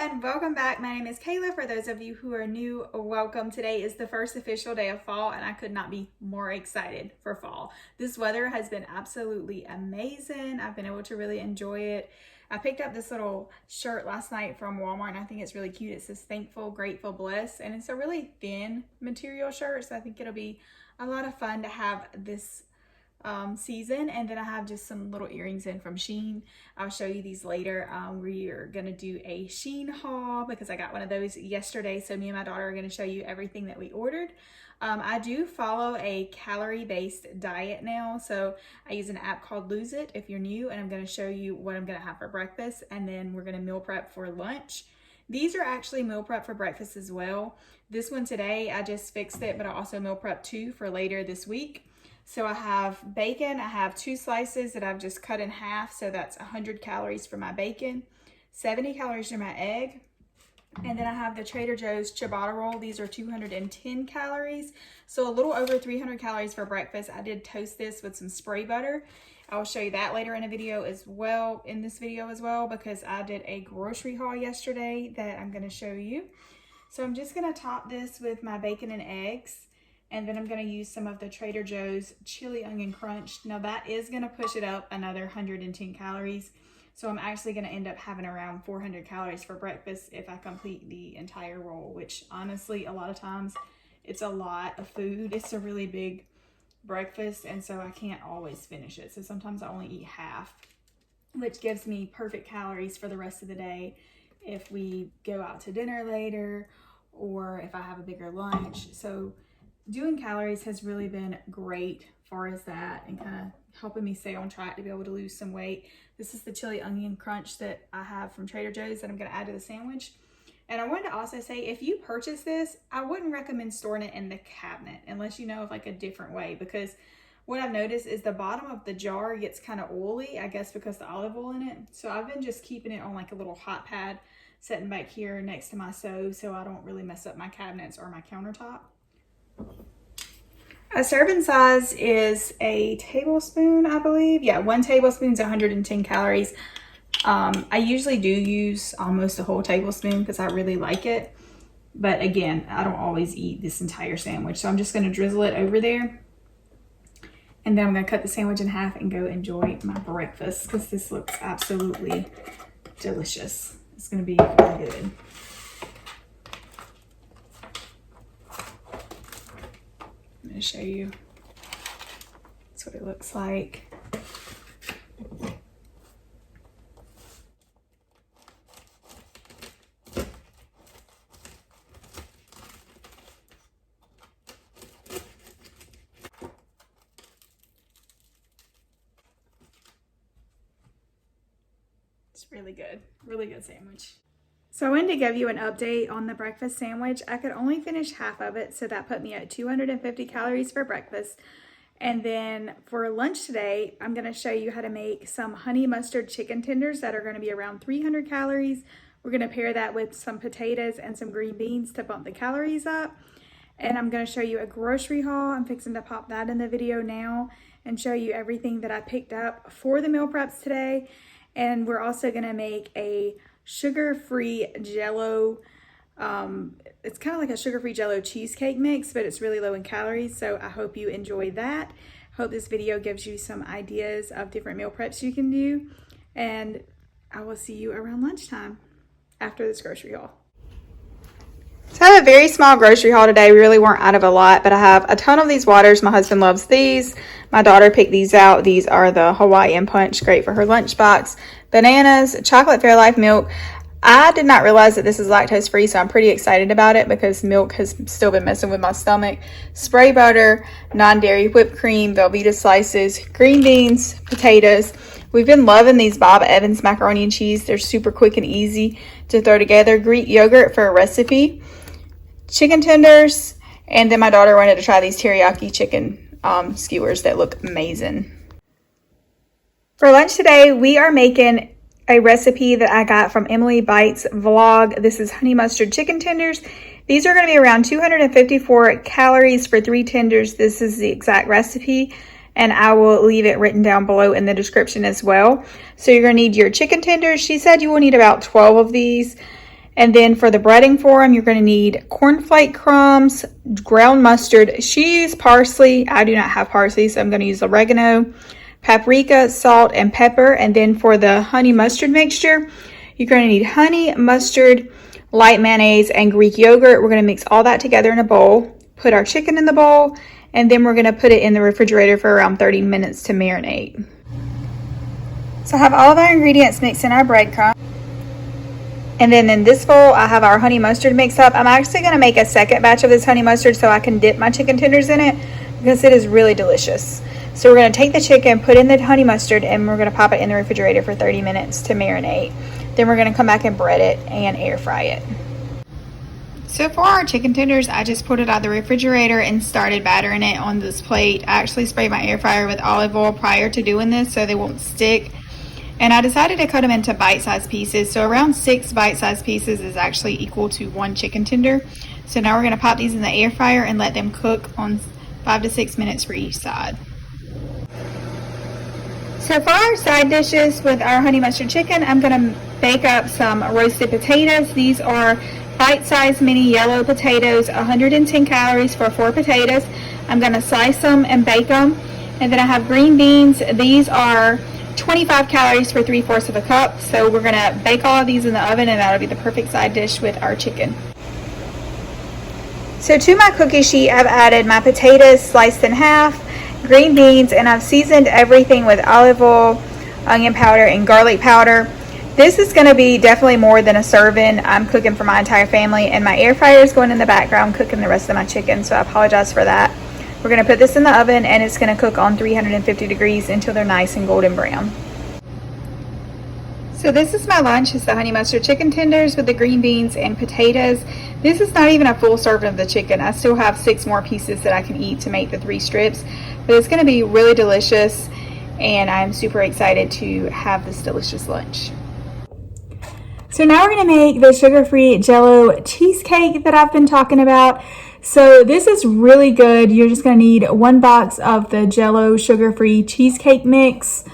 and welcome back. My name is Kayla. For those of you who are new, welcome. Today is the first official day of fall and I could not be more excited for fall. This weather has been absolutely amazing. I've been able to really enjoy it. I picked up this little shirt last night from Walmart and I think it's really cute. It says thankful, grateful, blessed, and it's a really thin material shirt, so I think it'll be a lot of fun to have this season. And then I have just some little earrings in from SHEIN. I'll show you these later. We are gonna do a SHEIN haul because I got one of those yesterday, so me and my daughter are going to show you everything that we ordered. I do follow a calorie-based diet now, so I use an app called Lose It if you're new, and I'm going to show you what I'm going to have for breakfast, and then we're going to meal prep for lunch. These are actually meal prep for breakfast as well. This one today, I just fixed it, but I also meal prep 2 for later this week. So I have bacon. I have 2 slices that I've just cut in half. So that's 100 calories for my bacon, 70 calories for my egg. And then I have the Trader Joe's ciabatta roll. These are 210 calories. So a little over 300 calories for breakfast. I did toast this with some spray butter. I'll show you that later in a video as well, in this video as well, because I did a grocery haul yesterday that I'm going to show you. So I'm just going to top this with my bacon and eggs. And then I'm going to use some of the Trader Joe's chili onion crunch. Now that is going to push it up another 110 calories. So I'm actually going to end up having around 400 calories for breakfast if I complete the entire roll, which honestly, a lot of times it's a lot of food. It's a really big breakfast, and so I can't always finish it. So sometimes I only eat half, which gives me perfect calories for the rest of the day if we go out to dinner later or if I have a bigger lunch. So doing calories has really been great far as that and kind of helping me stay on track to be able to lose some weight. This is the chili onion crunch that I have from Trader Joe's that I'm going to add to the sandwich. And I wanted to also say, if you purchase this, I wouldn't recommend storing it in the cabinet unless you know of like a different way, because what I've noticed is the bottom of the jar gets kind of oily, I guess because the olive oil in it. So I've been just keeping it on like a little hot pad sitting back here next to my stove so I don't really mess up my cabinets or my countertop. A serving size is a tablespoon, I believe. Yeah, 1 tablespoon is 110 calories. I usually do use almost a whole tablespoon because I really like it. But again, I don't always eat this entire sandwich. So I'm just going to drizzle it over there. And then I'm going to cut the sandwich in half and go enjoy my breakfast because this looks absolutely delicious. It's going to be really good. I'm going to show you. That's what it looks like. It's really good sandwich. So I wanted to give you an update on the breakfast sandwich. I could only finish half of it, so that put me at 250 calories for breakfast. And then for lunch today, I'm going to show you how to make some honey mustard chicken tenders that are going to be around 300 calories. We're going to pair that with some potatoes and some green beans to bump the calories up. And I'm going to show you a grocery haul. I'm fixing to pop that in the video now and show you everything that I picked up for the meal preps today. And we're also going to make a sugar-free Jell-O. It's kind of like a sugar-free Jell-O cheesecake mix, but it's really low in calories. So I hope you enjoy that. Hope this video gives you some ideas of different meal preps you can do. And I will see you around lunchtime after this grocery haul. So I have a very small grocery haul today. We really weren't out of a lot, but I have a ton of these waters. My husband loves these. My daughter picked these out. These are the Hawaiian Punch, great for her lunchbox. Bananas, chocolate Fairlife milk. I did not realize that this is lactose free, so I'm pretty excited about it because milk has still been messing with my stomach. Spray butter, non-dairy whipped cream, Velveeta slices, green beans, potatoes. We've been loving these Bob Evans macaroni and cheese. They're super quick and easy to throw together. Greek yogurt for a recipe. Chicken tenders, and then my daughter wanted to try these teriyaki chicken skewers that look amazing. For lunch today, we are making a recipe that I got from Emily Bites vlog. This is honey mustard chicken tenders. These are going to be around 254 calories for 3 tenders. This is the exact recipe, and I will leave it written down below in the description as well. So you're going to need your chicken tenders. She said you will need about 12 of these. And then for the breading for them, you're going to need cornflake crumbs, ground mustard. She used parsley. I do not have parsley, so I'm going to use oregano, paprika, salt, and pepper. And then for the honey mustard mixture, you're going to need honey, mustard, light mayonnaise, and Greek yogurt. We're going to mix all that together in a bowl, put our chicken in the bowl, and then we're going to put it in the refrigerator for around 30 minutes to marinate. So I have all of our ingredients mixed in our breadcrumb. And then in this bowl, I have our honey mustard mixed up. I'm actually going to make a second batch of this honey mustard so I can dip my chicken tenders in it because it is really delicious. So we're going to take the chicken, put in the honey mustard, and we're going to pop it in the refrigerator for 30 minutes to marinate. Then we're going to come back and bread it and air fry it. So for our chicken tenders, I just pulled it out of the refrigerator and started battering it on this plate. I actually sprayed my air fryer with olive oil prior to doing this so they won't stick. And I decided to cut them into bite-sized pieces. So around 6 bite-sized pieces is actually equal to 1 chicken tender. So now we're going to pop these in the air fryer and let them cook on 5 to 6 minutes for each side. So for our side dishes with our honey mustard chicken, I'm going to bake up some roasted potatoes. These are bite-sized mini yellow potatoes, 110 calories for 4 potatoes. I'm going to slice them and bake them. And then I have green beans. These are 25 calories for 3/4 of a cup. So we're going to bake all of these in the oven, and that'll be the perfect side dish with our chicken. So to my cookie sheet, I've added my potatoes sliced in half, green beans, and I've seasoned everything with olive oil, onion powder, and garlic powder. This is going to be definitely more than a serving. I'm cooking for my entire family, and my air fryer is going in the background cooking the rest of my chicken, so I apologize for that. We're going to put this in the oven, and it's going to cook on 350 degrees until they're nice and golden brown. So this is my lunch. It's the honey mustard chicken tenders with the green beans and potatoes. This is not even a full serving of the chicken. I still have 6 more pieces that I can eat to make the 3 strips, but it's going to be really delicious, and I'm super excited to have this delicious lunch. So now we're going to make the sugar-free Jell-O cheesecake that I've been talking about. So this is really good. You're just going to need 1 box of the Jell-O sugar-free cheesecake mix.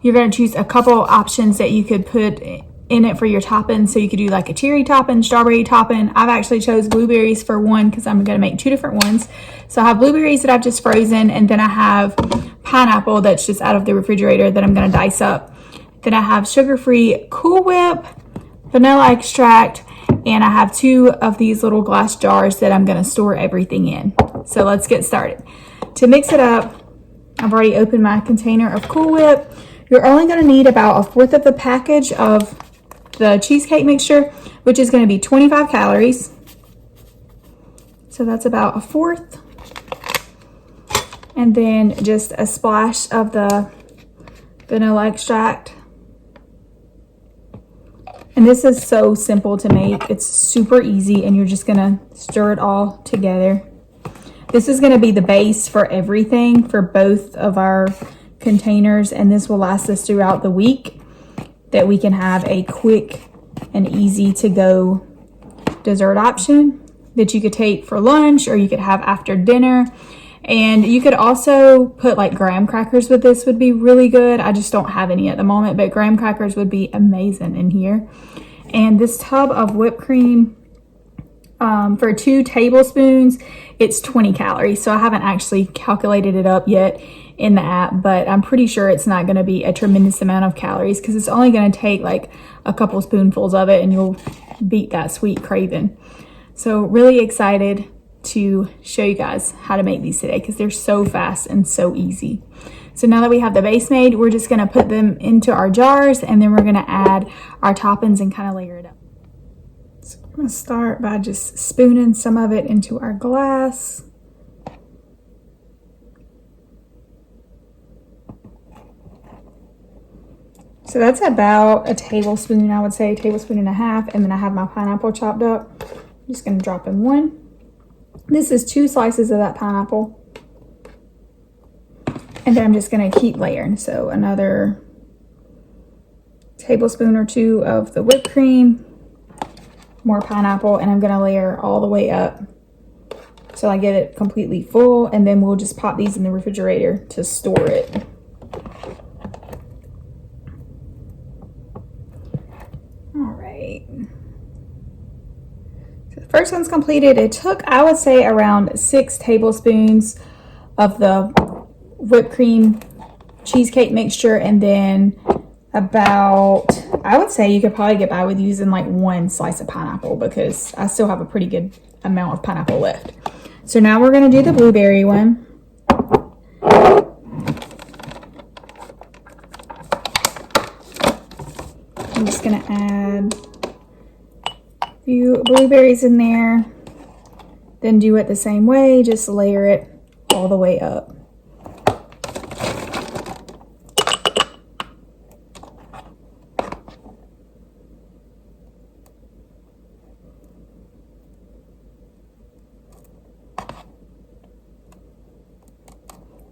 You're going to choose a couple options that you could put in it for your toppings. So you could do like a cherry topping, strawberry topping. I've actually chose blueberries for one because I'm going to make 2 different ones. So I have blueberries that I've just frozen, and then I have pineapple that's just out of the refrigerator that I'm going to dice up. Then I have sugar-free Cool Whip, vanilla extract, and I have 2 of these little glass jars that I'm going to store everything in. So let's get started. To mix it up, I've already opened my container of Cool Whip. You're only going to need about 1/4 of the package of the cheesecake mixture, which is going to be 25 calories. So that's about 1/4. And then just a splash of the vanilla extract. And this is so simple to make. It's super easy, and you're just going to stir it all together. This is going to be the base for everything for both of our containers, and this will last us throughout the week, that we can have a quick and easy to go dessert option that you could take for lunch, or you could have after dinner. And you could also put like graham crackers with this, would be really good. I just don't have any at the moment, but graham crackers would be amazing in here. And this tub of whipped cream, for 2 tablespoons, it's 20 calories. So I haven't actually calculated it up yet in the app, but I'm pretty sure it's not going to be a tremendous amount of calories because it's only going to take like a couple spoonfuls of it, and you'll beat that sweet craving. So really excited to show you guys how to make these today because they're so fast and so easy. So now that we have the base made, we're just going to put them into our jars, and then we're going to add our toppings and kind of layer it up. So I'm going to start by just spooning some of it into our glass. So that's about a tablespoon, I would say, a tablespoon and a half. And then I have my pineapple chopped up. I'm just going to drop in 1. This is 2 slices of that pineapple. And then I'm just going to keep layering. So another tablespoon or 2 of the whipped cream, more pineapple, and I'm going to layer all the way up so I get it completely full. And then we'll just pop these in the refrigerator to store it. All right. First one's completed. It took, I would say, around 6 tablespoons of the whipped cream cheesecake mixture, and then about, I would say you could probably get by with using like 1 slice of pineapple, because I still have a pretty good amount of pineapple left. So now we're going to do the blueberry one. I'm just going to add a few blueberries in there, then do it the same way, just layer it all the way up.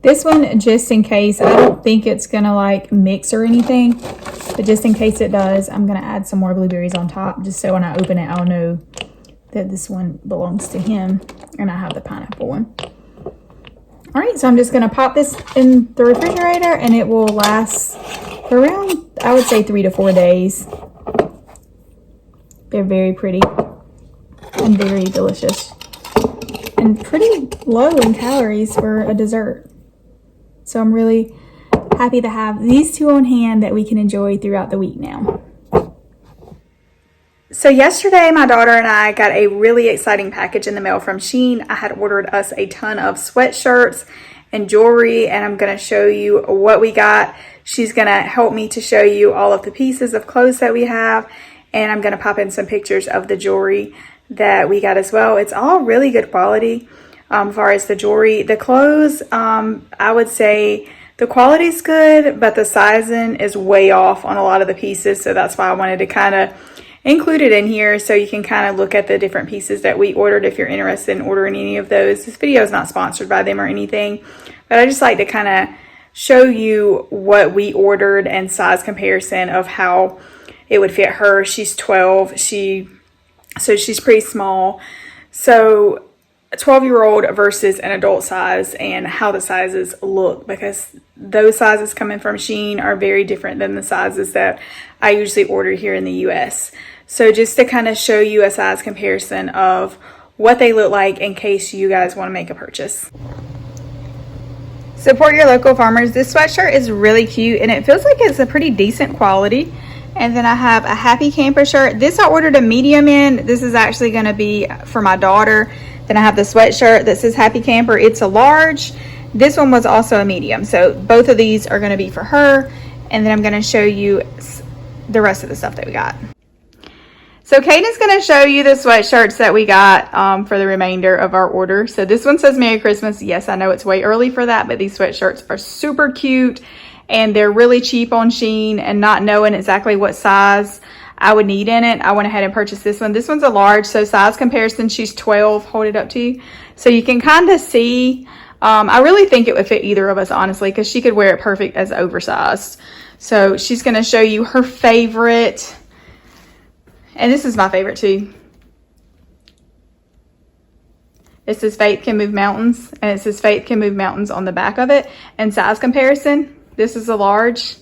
This one, just in case, I don't think it's gonna like mix or anything, but just in case it does, I'm gonna add some more blueberries on top, just so when I open it, I'll know that this one belongs to him and I have the pineapple one. All right, so I'm just gonna pop this in the refrigerator and it will last for around, I would say, 3 to 4 days. They're very pretty and very delicious and pretty low in calories for a dessert. So I'm really happy to have these two on hand that we can enjoy throughout the week now. So yesterday, my daughter and I got a really exciting package in the mail from SHEIN. I had ordered us a ton of sweatshirts and jewelry, and I'm going to show you what we got. She's going to help me to show you all of the pieces of clothes that we have, and I'm going to pop in some pictures of the jewelry that we got as well. It's all really good quality. As far as the jewelry, the clothes, I would say the quality's good, but the sizing is way off on a lot of the pieces. So that's why I wanted to kind of include it in here so you can kind of look at the different pieces that we ordered if you're interested in ordering any of those. This video is not sponsored by them or anything, but I just like to kind of show you what we ordered and size comparison of how it would fit her. She's 12. So she's pretty small. So a 12-year-old versus an adult size, and how the sizes look, because those sizes coming from SHEIN are very different than the sizes that I usually order here in the US. So just to kind of show you a size comparison of what they look like in case you guys want to make a purchase. Support your local farmers. This sweatshirt is really cute and it feels like it's a pretty decent quality. And then I have a Happy Camper shirt. This I ordered a medium in. This is actually going to be for my daughter. Then I have the sweatshirt that says Happy Camper. It's a large. This one was also a medium. So both of these are going to be for her. And then I'm going to show you the rest of the stuff that we got. So Katie's going to show you the sweatshirts that we got for the remainder of our order. So this one says Merry Christmas. Yes, I know it's way early for that, but these sweatshirts are super cute and they're really cheap on SHEIN, and not knowing exactly what size I would need in it, I went ahead and purchased this one. This one's a large, so size comparison, she's 12. Hold it up to you. So you can kind of see, I really think it would fit either of us, honestly, because she could wear it perfect as oversized. So she's going to show you her favorite, and this is my favorite too. It says Faith Can Move Mountains, and it says Faith Can Move Mountains on the back of it. And size comparison, this is a large.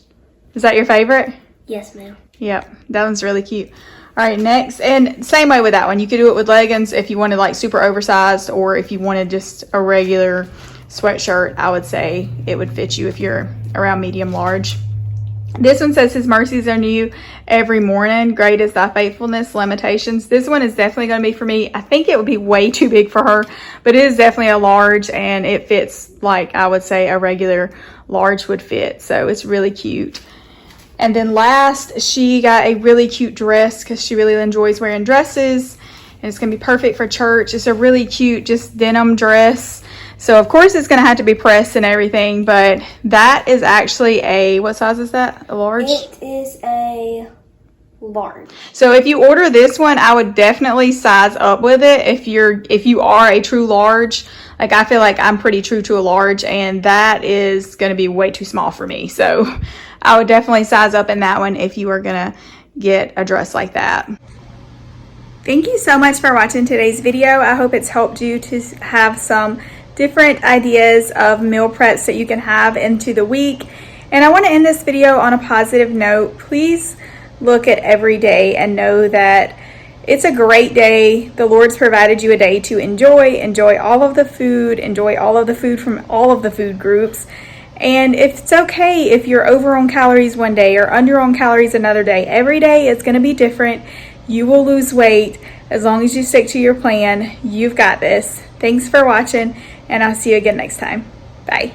Is that your favorite? Yes, ma'am. Yep, that one's really cute. All right, next, and same way with that one. You could do it with leggings if you wanted like super oversized, or if you wanted just a regular sweatshirt, I would say it would fit you if you're around medium large. This one says His mercies are new every morning. Great is thy faithfulness, Lamentations. This one is definitely going to be for me. I think it would be way too big for her, but it is definitely a large, and it fits like I would say a regular large would fit. So it's really cute. And then last, she got a really cute dress because she really enjoys wearing dresses, and it's going to be perfect for church. It's a really cute just denim dress. So of course it's going to have to be pressed and everything, but that is actually a, what size is that? A large? It is a large. So if you order this one, I would definitely size up with it. If you are a true large, like I feel like I'm pretty true to a large, and that is going to be way too small for me. So I would definitely size up in that one if you are going to get a dress like that. Thank you so much for watching today's video. I hope it's helped you to have some different ideas of meal preps that you can have into the week. And I want to end this video on a positive note. Please look at every day and know that it's a great day. The Lord's provided you a day to enjoy all of the food, enjoy all of the food from all of the food groups. And if it's okay if you're over on calories one day or under on calories another day, every day it's going to be different. You will lose weight as long as you stick to your plan. You've got this. Thanks for watching, and I'll see you again next time. Bye.